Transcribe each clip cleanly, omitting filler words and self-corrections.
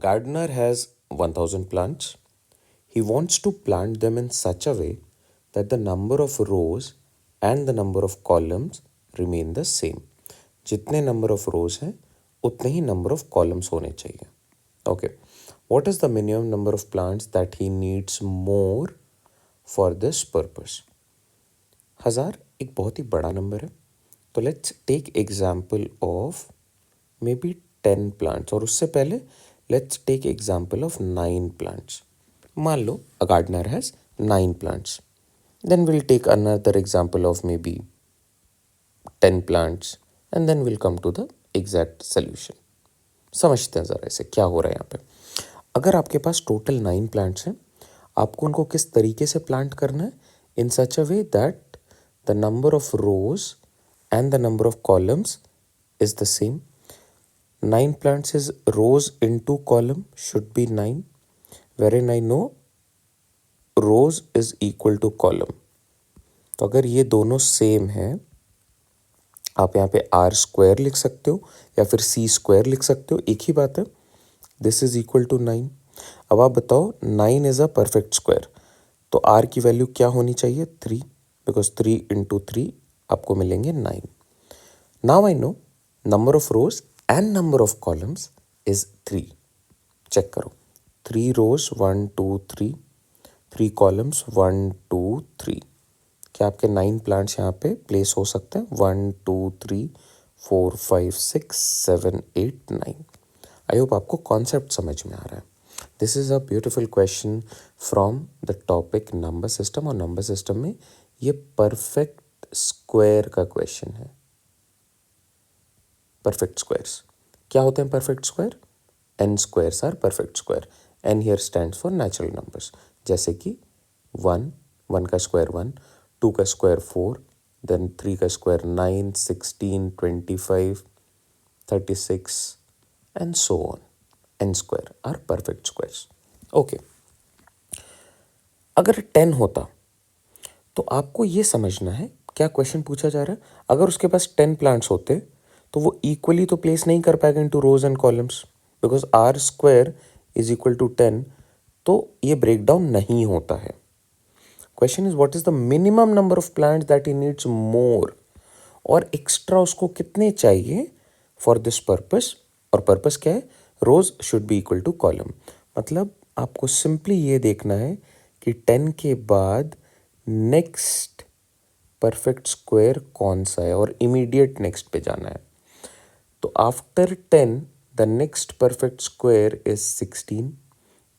Gardener has 1000 plants. He wants to plant them in such a way that the number of rows and the number of columns remain the same. जितने number of rows हैं उतने ही number of columns होने चाहिए. Okay. What is the minimum number of plants that he needs more for this purpose? 1000 एक बहुत ही बड़ा number है, तो let's take example of maybe 10 plants, और उससे पहले let's take example of 9 plants. मान लो a gardener has 9 plants, then will take another example of maybe 10 plants and then will come to the exact solution. समझते हैं ज़रा इसे क्या हो रहा है यहाँ पे. अगर आपके पास टोटल 9 प्लांट्स हैं, आपको उनको किस तरीके से प्लांट करना है? In such a way that the number of rows and the number of columns is the same. 9 plants is rows into column should be 9, wherein I know rows is equal to column. तो अगर ये दोनों same हैं, आप यहाँ पे are square लिख सकते हो या फिर सी स्क्वायर लिख सकते हो, एक ही बात है. This is equal to 9. अब आप बताओ 9 इज अ परफेक्ट स्क्वायर, तो आर की वैल्यू क्या होनी चाहिए? 3, बिकॉज 3 इंटू 3 आपको मिलेंगे 9. Now I know number of rows and number of columns is 3. Check करो, 3 रोज 1 2 3, 3 कॉलम्स 1 2 3. क्या आपके 9 प्लांट्स यहाँ पे प्लेस हो सकते हैं? 1 2 3 4 5 6 7 8 9. आई होप आपको कॉन्सेप्ट समझ में आ रहा है. This is a beautiful question from the topic number system, और नंबर सिस्टम में ये परफेक्ट स्क्वायर का क्वेश्चन है. परफेक्ट स्क्वायर्स क्या होते हैं? Perfect square, n squares are perfect square. n here stands for natural numbers, जैसे कि 1 का स्क्वायर 1, 2 का स्क्वायर 4, देन 3 का square 9, 16, 25, 36 and so on. n square are perfect squares. Okay, अगर 10 होता तो आपको ये समझना है क्या क्वेश्चन पूछा जा रहा है. अगर उसके पास 10 प्लांट्स होते तो वो इक्वली तो प्लेस नहीं कर पाएगा into rows and columns, because R square is equal to 10, तो ये ब्रेक डाउन नहीं होता है. Question is what is the minimum number of plants that he needs more, और एक्स्ट्रा उसको कितने चाहिए फॉर दिस पर्पस. और पर्पस क्या है? Rows should be equal to column. मतलब आपको सिंपली ये देखना है कि 10 के बाद नेक्स्ट परफेक्ट स्क्वायर कौन सा है, और इमीडिएट नेक्स्ट पे जाना है. तो after 10 the next perfect square is 16,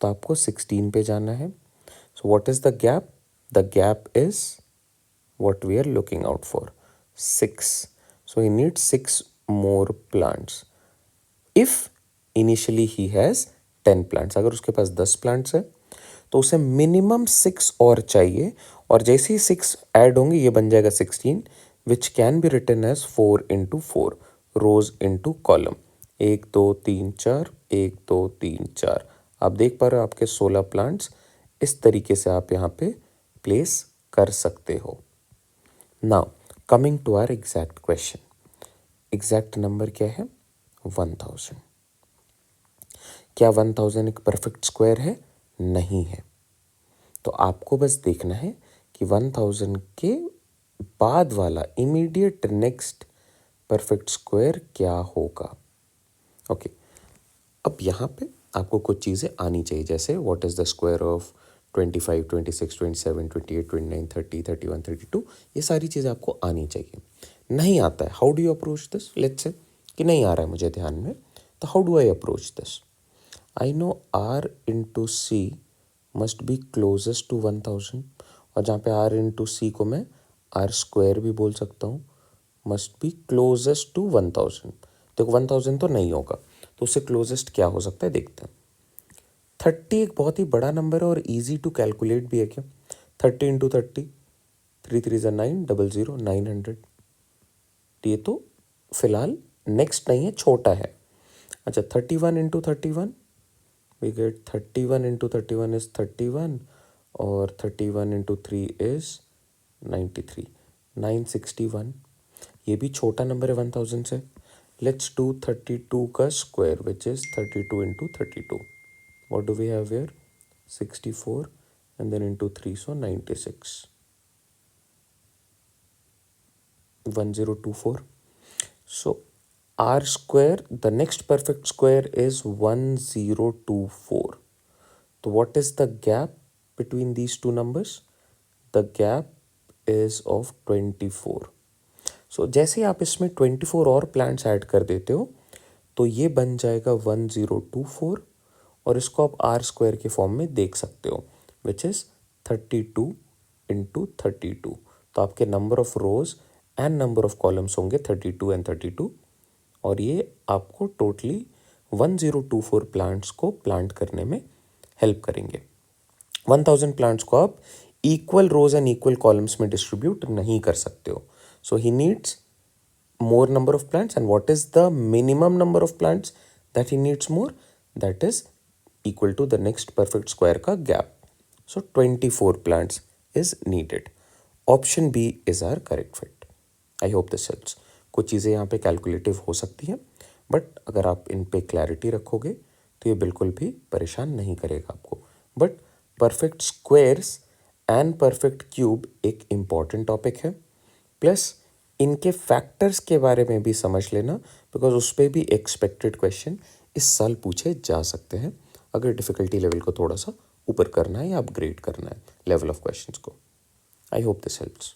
तो आपको 16 पे जाना है. So what is the gap? The gap is what we are looking out for, 6. So he needs 6 more plants if initially he has 10 plants. अगर उसके पास 10 प्लांट्स है तो उसे मिनिमम 6 और चाहिए, और जैसे ही 6 ऐड होंगे ये बन जाएगा 16, which can be written as 4 into 4 rows into column. 1 2 3 4, 1 2 3 4. आप देख पा रहे हो आपके 16 प्लांट्स इस तरीके से आप यहाँ पे प्लेस कर सकते हो. Now coming to our exact question. Exact number क्या है? 1000. क्या 1000 एक परफेक्ट स्क्वायर है? नहीं है. तो आपको बस देखना है कि 1000 के बाद वाला इमीडिएट नेक्स्ट परफेक्ट स्क्वायर क्या होगा. ओके, अब यहाँ पे आपको कुछ चीज़ें आनी चाहिए, जैसे what is the square of 25, 26, 27, 28, 29, 30, 31, 32. ये सारी चीज़ें आपको आनी चाहिए. नहीं आता है, how do you approach this? Let's say कि नहीं आ रहा है मुझे ध्यान में, तो how do I approach this? I know R into C must be closest to 1000, और जहाँ पे आर इंटू सी को मैं आर स्क्वायर भी बोल सकता हूँ, मस्ट बी क्लोजेस्ट टू 1000. देखो 1000 तो नहीं होगा, तो उससे क्लोजेस्ट क्या हो सकता है देखते हैं. 30 एक बहुत ही बड़ा नंबर है और ईजी टू कैलकुलेट भी है क्या? 30 इंटू 30, 3 3 ज़ा 9, 00 900. ये तो फिलहाल नेक्स्ट नहीं है, छोटा है. अच्छा 31 into 31, we get 31 into 31 is 31, और 31 इंटू 3 इज 93, 961. ये भी छोटा नंबर है 1000 से. Let's do 32 का square, which is 32 into 32. What do we have here? 64 and then into 3, so 96. 1024. So r square, the next perfect square is 1024. So what is the gap between these two numbers? The gap is of 24. So जैसे ही आप इसमें 24 और plants add कर देते हो तो ये बन जाएगा 1024 और इसको आप आर स्क्वायर के फॉर्म में देख सकते हो विच इज़ 32 इंटू 32. तो आपके number of rows and number of columns होंगे 32 एंड 32 और ये आपको टोटली 1024 प्लांट्स को प्लांट करने में हेल्प करेंगे. 1000 प्लांट्स को आप equal rows and equal columns में डिस्ट्रीब्यूट नहीं कर सकते हो. So he needs more number of plants, and what is the minimum number of plants that he needs more? That is equal to the next perfect square का gap. So 24 plants is needed. Option B is our correct fit. I hope this helps. कुछ चीज़ें यहाँ पे calculative हो सकती हैं but अगर आप इन पे क्लैरिटी रखोगे तो ये बिल्कुल भी परेशान नहीं करेगा आपको. But perfect squares and perfect cube एक इम्पॉर्टेंट टॉपिक है. प्लस इनके फैक्टर्स के बारे में भी समझ लेना बिकॉज उस पर भी एक्सपेक्टेड क्वेश्चन इस साल पूछे जा सकते हैं अगर डिफ़िकल्टी लेवल को थोड़ा सा ऊपर करना है या अपग्रेड करना है लेवल ऑफ क्वेश्चंस को. I hope this helps.